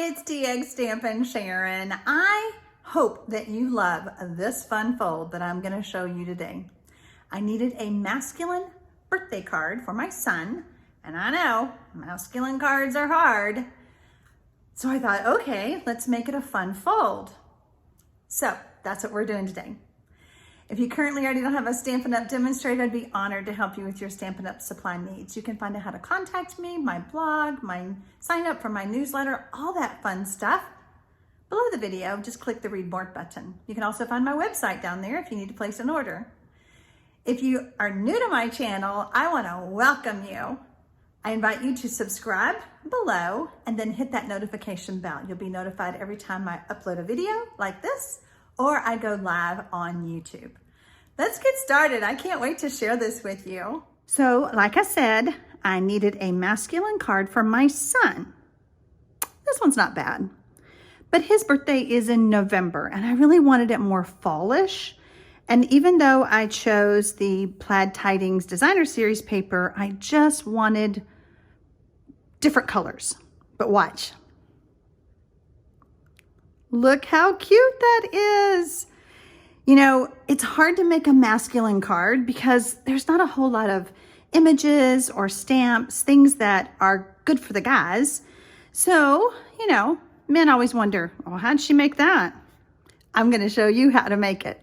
Hi, it's DX Stampin' Sharon. I hope that you love this fun fold that I'm gonna show you today. I needed a masculine birthday card for my son, and I know masculine cards are hard. So I thought, okay, let's make it a fun fold. So that's what we're doing today. If you currently already don't have a Stampin' Up! Demonstrator, I'd be honored to help you with your Stampin' Up! Supply needs. You can find out how to contact me, my blog, sign up for my newsletter, all that fun stuff. Below the video, just click the Read More button. You can also find my website down there if you need to place an order. If you are new to my channel, I want to welcome you. I invite you to subscribe below and then hit that notification bell. You'll be notified every time I upload a video like this or I go live on YouTube. Let's get started. I can't wait to share this with you. So, like I said, I needed a masculine card for my son. This one's not bad, but his birthday is in November and I really wanted it more fallish. And even though I chose the Plaid Tidings Designer Series paper, I just wanted different colors. But watch. Look how cute that is. You know, it's hard to make a masculine card because there's not a whole lot of images or stamps, things that are good for the guys. So, you know, men always wonder, oh, how'd she make that? I'm going to show you how to make it.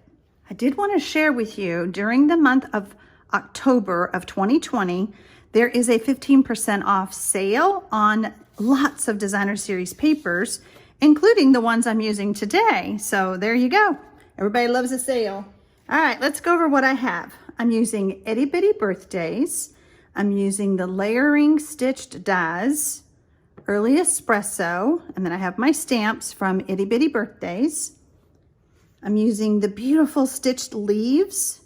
I did want to share with you during the month of October of 2020, there is a 15% off sale on lots of Designer Series papers, including the ones I'm using today. So there you go. Everybody loves a sale. All right, let's go over what I have. I'm using Itty Bitty Birthdays. I'm using the Layering Stitched Dies, Early Espresso, and then I have my stamps from Itty Bitty Birthdays. I'm using the beautiful stitched leaves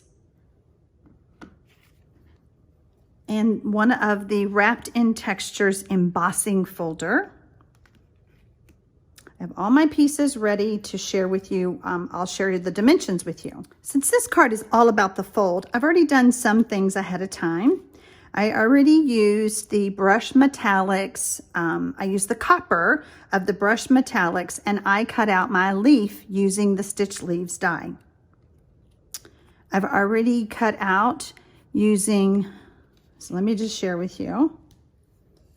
and one of the Wrapped in Textures embossing folder. I have all my pieces ready to share with you. I'll share the dimensions with you. Since this card is all about the fold, I've already done some things ahead of time. I already used the brush metallics. I used the copper of the brush metallics and I cut out my leaf using the Stitch Leaves die. I've already cut out using, so let me just share with you.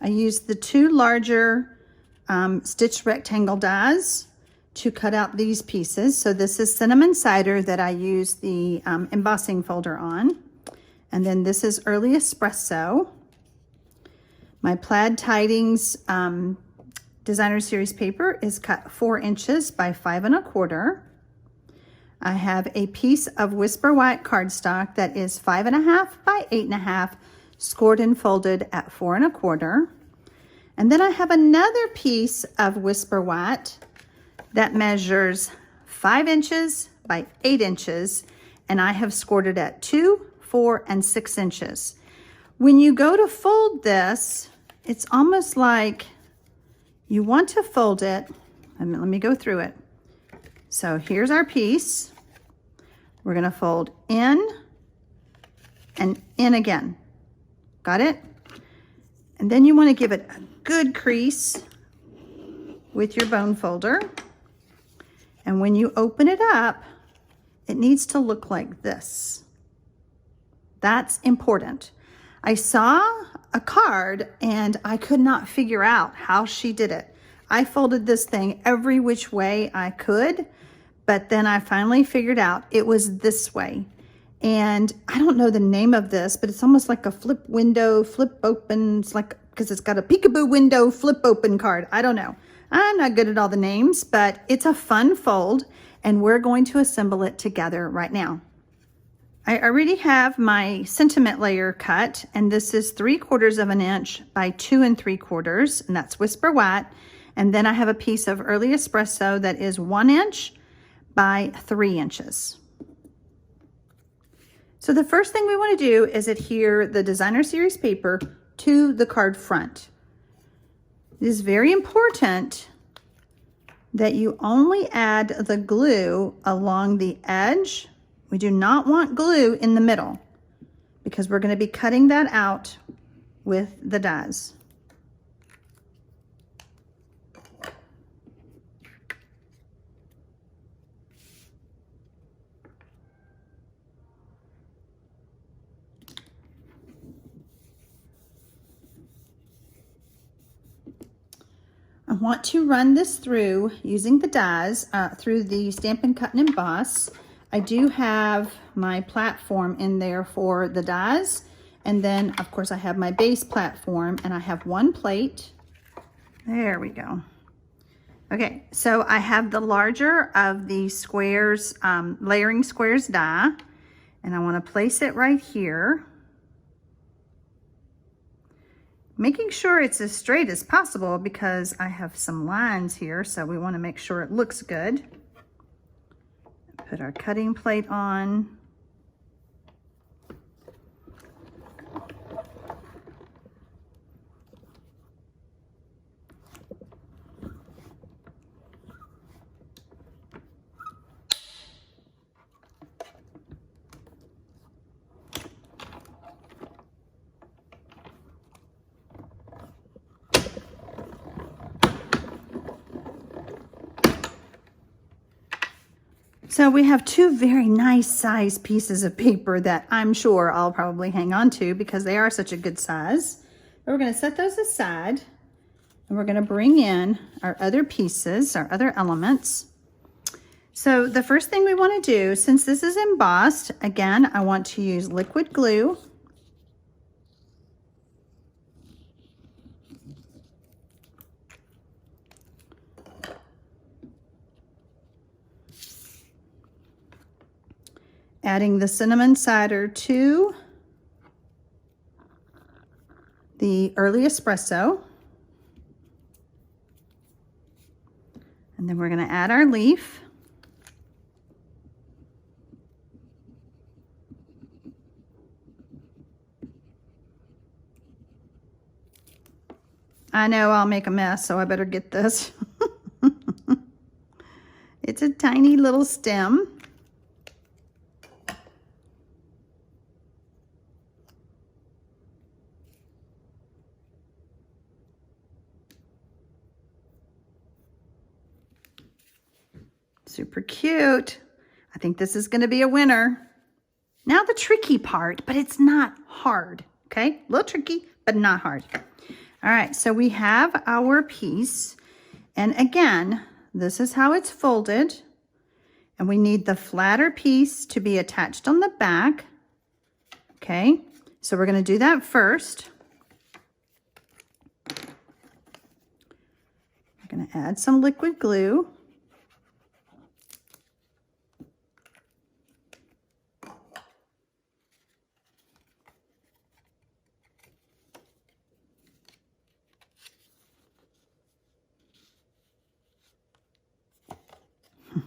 I used the two larger stitch rectangle dies to cut out these pieces. So this is Cinnamon Cider that I use the embossing folder on. And then this is Early Espresso. My Plaid Tidings Designer Series paper is cut 4 inches by 5 1/4. I have a piece of Whisper White cardstock that is 5 1/2 by 8 1/2, scored and folded at 4 1/4. And then I have another piece of Whisper White that measures 5 inches by 8 inches, and I have scored it at 2, 4, and 6 inches. When you go to fold this, it's almost like you want to fold it. Let me go through it. So here's our piece. We're going to fold in and in again. Got it? And then you want to give it a good crease with your bone folder. And when you open it up, it needs to look like this. That's important. I saw a card and I could not figure out how she did it. I folded this thing every which way I could, but then I finally figured out it was this way. And I don't know the name of this, but it's almost like a flip window, flip open. It's like, because it's got a peekaboo window, flip open card. I don't know. I'm not good at all the names, but it's a fun fold and we're going to assemble it together right now. I already have my sentiment layer cut, and this is 3/4 of an inch by 2 3/4, and that's Whisper White. And then I have a piece of Early Espresso that is 1 inch by 3 inches. So the first thing we want to do is adhere the Designer Series paper to the card front. It is very important that you only add the glue along the edge. We do not want glue in the middle because we're going to be cutting that out with the dies. want to run this through using the dies through the Stampin' Cut and Emboss. I do have my platform in there for the dies, and then of course I have my base platform, and I have one plate. There we go. Okay, so I have the larger of the squares, layering squares die, and I want to place it right here, making sure it's as straight as possible because I have some lines here, so we want to make sure it looks good. Put our cutting plate on. So we have two very nice size pieces of paper that I'm sure I'll probably hang on to because they are such a good size. But we're going to set those aside, and we're going to bring in our other pieces, our other elements. So the first thing we want to do, since this is embossed, again, I want to use liquid glue. Adding the cinnamon cider to the early espresso. And then we're going to add our leaf. I know I'll make a mess, so I better get this. It's a tiny little stem. Super cute. I think this is going to be a winner. Now the tricky part, but it's not hard, okay? A little tricky, but not hard. All right, so we have our piece. And again, this is how it's folded. And we need the flatter piece to be attached on the back. Okay, so we're going to do that first. We're going to add some liquid glue.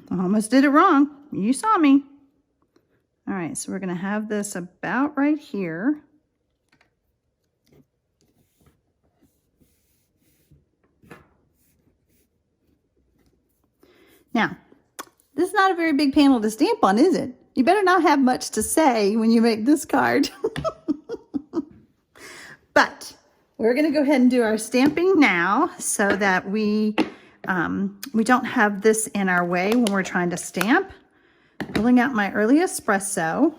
I almost did it wrong. You saw me. All right, so we're going to have this about right here. Now, this is not a very big panel to stamp on, is it? You better not have much to say when you make this card. But we're going to go ahead and do our stamping now so that we don't have this in our way when we're trying to stamp. Pulling out my early espresso.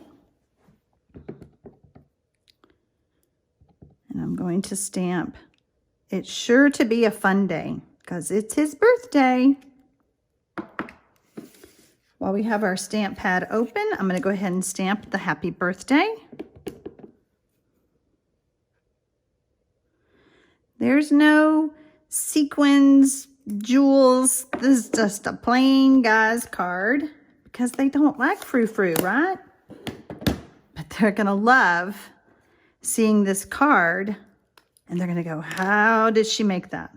And I'm going to stamp. It's sure to be a fun day because it's his birthday. While we have our stamp pad open, I'm going to go ahead and stamp the happy birthday. There's no sequins, jewels. This is just a plain guy's card because they don't like frou-frou, right? But they're going to love seeing this card, and they're going to go, how did she make that?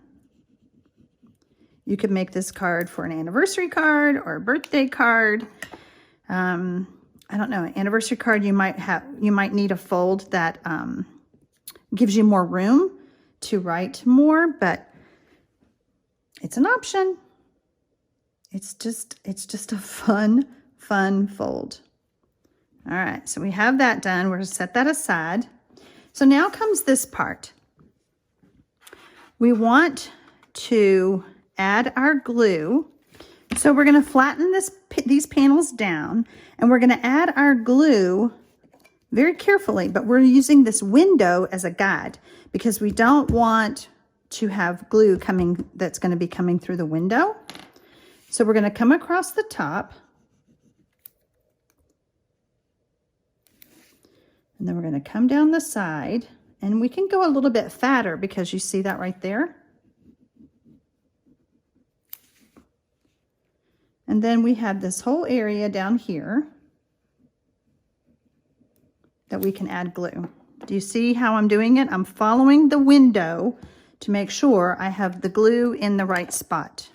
You could make this card for an anniversary card or a birthday card. I don't know, an anniversary card you might need a fold that gives you more room to write more, but it's an option. It's just a fun fold. All right, so we have that done. We're going to set that aside. So now comes this part. We want to add our glue. So we're going to flatten these panels down, and we're going to add our glue very carefully, but we're using this window as a guide because we don't want to have glue coming, that's going to be coming through the window. So we're going to come across the top. And then we're going to come down the side, and we can go a little bit fatter because you see that right there. And then we have this whole area down here that we can add glue. Do you see how I'm doing it? I'm following the window to make sure I have the glue in the right spot.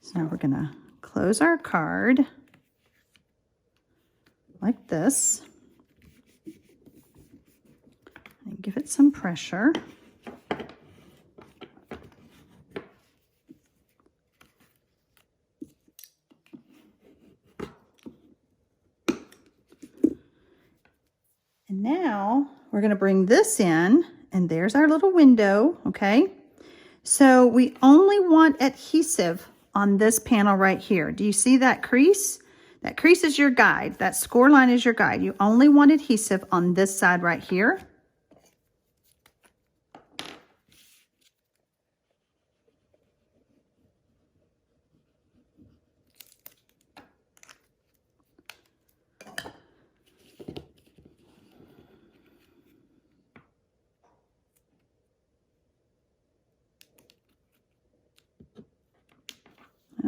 So now we're going to close our card like this and give it some pressure. And now we're going to bring this in, and there's our little window, okay? So we only want adhesive on this panel right here. Do you see that crease? That crease is your guide. That score line is your guide. You only want adhesive on this side right here.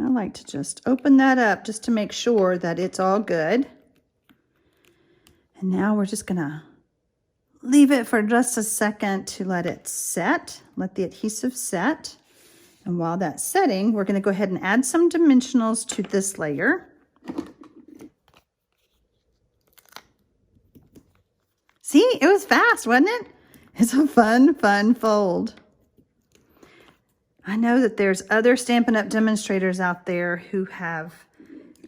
I like to just open that up just to make sure that it's all good. And now we're just gonna leave it for just a second to let it set, let the adhesive set. And while that's setting, we're gonna go ahead and add some dimensionals to this layer. See, it was fast, wasn't it? It's a fun fold. I know that there's other Stampin' Up! Demonstrators out there who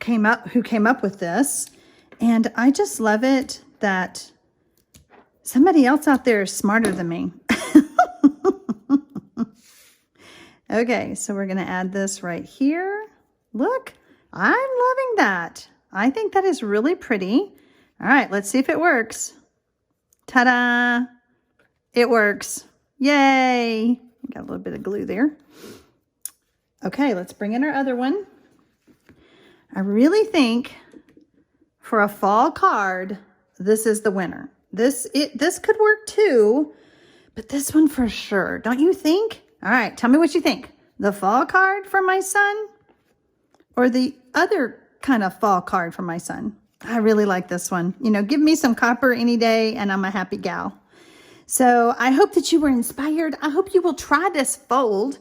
came up with this, and I just love it that somebody else out there is smarter than me. Okay, so we're going to add this right here. Look, I'm loving that. I think that is really pretty. All right, let's see if it works. Ta-da! It works. Yay! Got a little bit of glue there. Okay, let's bring in our other one. I really think for a fall card, this is the winner. This could work too, but this one for sure. Don't you think? All right, tell me what you think. The fall card for my son or the other kind of fall card for my son? I really like this one. You know, give me some copper any day and I'm a happy gal. So I hope that you were inspired. I hope you will try this fold.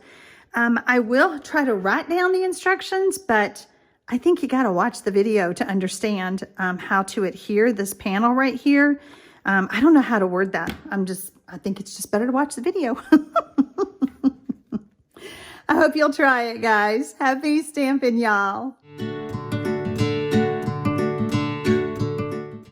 I will try to write down the instructions, but I think you got to watch the video to understand how to adhere this panel right here. I don't know how to word that. I think it's just better to watch the video. I hope you'll try it, guys. Happy stamping, y'all.